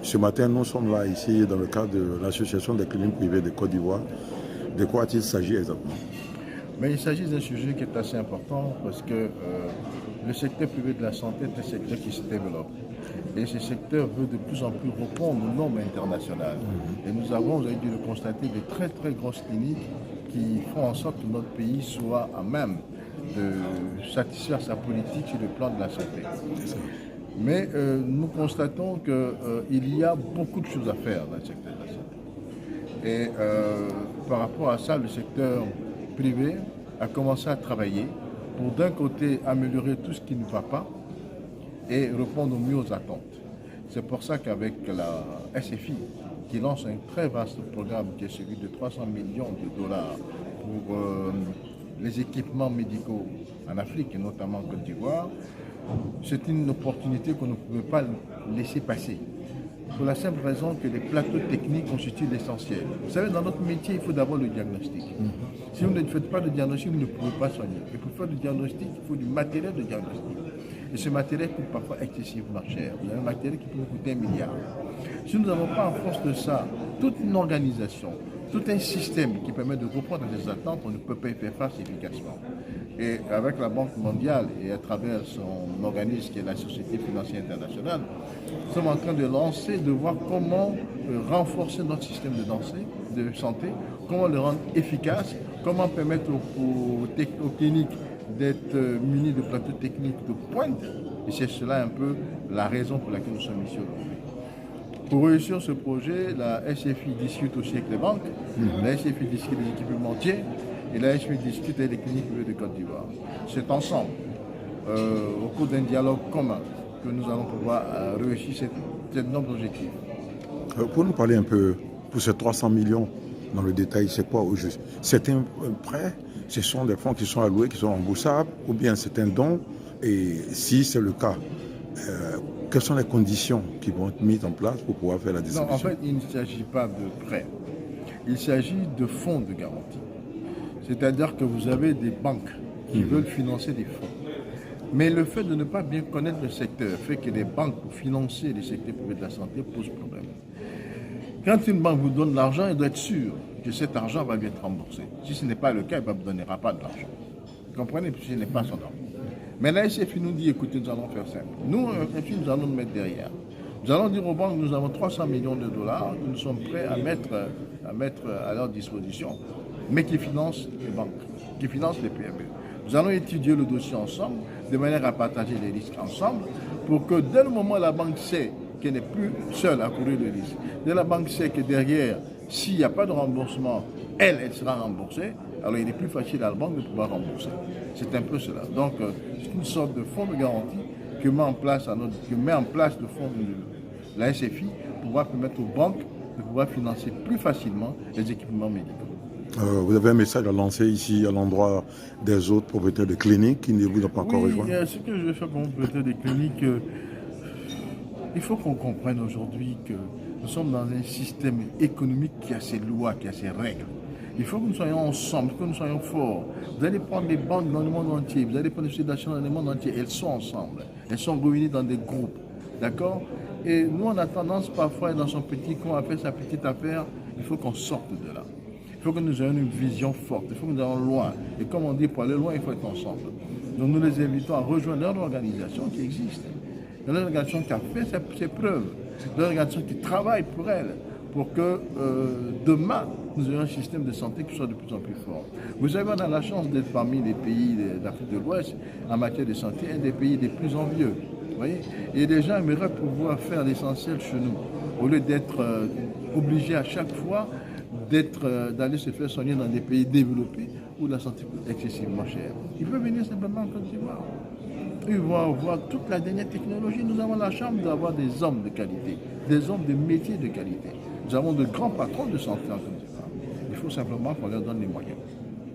Ce matin, nous sommes là ici dans le cadre de l'Association des cliniques privées de Côte d'Ivoire. De quoi il s'agit exactement? Mais il s'agit d'un sujet qui est assez important parce que le secteur privé de la santé est un secteur qui se développe. Et ce secteur veut de plus en plus répondre aux normes internationales. Et nous avons, vous avez dû le constater, de très très grosses cliniques qui font en sorte que notre pays soit à même de satisfaire sa politique sur le plan de la santé. Mais nous constatons qu'il y a beaucoup de choses à faire dans le secteur de la santé. Et par rapport à ça, le secteur privé a commencé à travailler pour d'un côté améliorer tout ce qui ne va pas et répondre au mieux aux attentes. C'est pour ça qu'avec la SFI, qui lance un très vaste programme qui est celui de 300 millions de dollars pour les équipements médicaux en Afrique et notamment en Côte d'Ivoire, c'est une opportunité qu'on ne pouvait pas laisser passer. Pour la simple raison que les plateaux techniques constituent l'essentiel. Vous savez, dans notre métier, il faut d'abord le diagnostic. Si vous ne faites pas de diagnostic, vous ne pouvez pas soigner. Et pour faire du diagnostic, il faut du matériel de diagnostic. Et ce matériel coûte parfois excessivement cher. Vous avez un matériel qui peut vous coûter 1 milliard. Si nous n'avons pas en force de ça toute une organisation, tout un système qui permet de répondre à des attentes, on ne peut pas y faire face efficacement. Et avec la Banque mondiale et à travers son organisme qui est la Société financière internationale, nous sommes en train de lancer, de voir comment renforcer notre système de santé, comment le rendre efficace, comment permettre aux cliniques d'être munis de plateaux techniques de pointe. Et c'est cela un peu la raison pour laquelle nous sommes ici aujourd'hui. Pour réussir ce projet, la SFI discute aussi avec les banques, la SFI discute avec les équipementiers et la SFI discute avec les cliniques privées de Côte d'Ivoire. C'est ensemble, au cours d'un dialogue commun, que nous allons pouvoir réussir cet nombre d'objectifs. Pour nous parler un peu, pour ces 300 millions, dans le détail, c'est quoi au juste? C'est un prêt, ce sont des fonds qui sont alloués, qui sont remboursables, ou bien c'est un don? Et si c'est le cas, quelles sont les conditions qui vont être mises en place pour pouvoir faire la distribution? Non, en fait, il ne s'agit pas de prêt. Il s'agit de fonds de garantie. C'est-à-dire que vous avez des banques qui veulent financer des fonds. Mais le fait de ne pas bien connaître le secteur fait que les banques, pour financer les secteurs privés de la santé, posent problème. Quand une banque vous donne l'argent, elle doit être sûre que cet argent va lui être remboursé. Si ce n'est pas le cas, elle ne vous donnera pas de l'argent. Vous comprenez? Puisque ce n'est pas son argent. Mais la SFI nous dit, écoutez, nous allons faire simple. Nous, nous allons nous mettre derrière. Nous allons dire aux banques, nous avons 300 millions de dollars que nous sommes prêts à mettre à leur disposition, mais qui financent les banques, qui financent les PME. Nous allons étudier le dossier ensemble, de manière à partager les risques ensemble, pour que dès le moment où la banque sait qu'elle n'est plus seule à courir le risque, dès la banque sait que derrière, s'il n'y a pas de remboursement, elle sera remboursée, alors il est plus facile à la banque de pouvoir rembourser. C'est un peu cela. Donc, c'est une sorte de fonds de garantie que met en place le fonds de la SFI pour pouvoir permettre aux banques de pouvoir financer plus facilement les équipements médicaux. Vous avez un message à lancer ici à l'endroit des autres propriétaires de cliniques qui ne vous ont pas encore rejoint? Ce que je vais faire comme propriétaire de cliniques, il faut qu'on comprenne aujourd'hui que nous sommes dans un système économique qui a ses lois, qui a ses règles. Il faut que nous soyons ensemble, que nous soyons forts. Vous allez prendre des banques dans le monde entier, vous allez prendre des sociétés nationales dans le monde entier, elles sont ensemble, elles sont réunies dans des groupes, d'accord? Et nous, on a tendance parfois dans son petit coin à faire sa petite affaire, il faut qu'on sorte de là. Il faut que nous ayons une vision forte, il faut que nous allions loin. Et comme on dit, pour aller loin, il faut être ensemble. Donc nous les invitons à rejoindre leur organisation qui existe, leur organisation qui a fait ses preuves, leur organisation qui travaille pour elle, pour que demain, nous ayons un système de santé qui soit de plus en plus fort. Vous savez, on a la chance d'être parmi les pays d'Afrique de l'Ouest, en matière de santé, un des pays les plus envieux. Vous voyez? Et les gens aimeraient pouvoir faire l'essentiel chez nous, au lieu d'être obligés à chaque fois d'aller se faire soigner dans des pays développés où la santé coûte excessivement cher. Ils peuvent venir simplement en Côte d'Ivoire. Ils vont avoir toute la dernière technologie. Nous avons la chance d'avoir des hommes de qualité, des hommes de métier de qualité. Nous avons de grands patrons de santé en Côte d'Ivoire. Il faut simplement qu'on leur donne les moyens.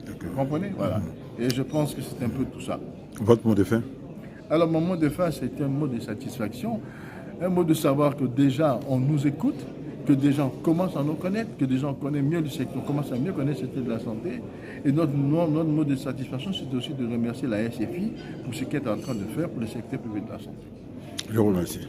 Vous comprenez? Voilà. Et je pense que c'est un peu tout ça. Votre mot de fin? Alors, mon mot de fin, c'est un mot de satisfaction, un mot de savoir que déjà, on nous écoute, que des gens commencent à nous connaître, que des gens connaissent mieux le secteur, commencent à mieux connaître le secteur de la santé. Et notre mot de satisfaction, c'est aussi de remercier la SFI pour ce qu'elle est en train de faire pour le secteur privé de la santé. Je vous remercie.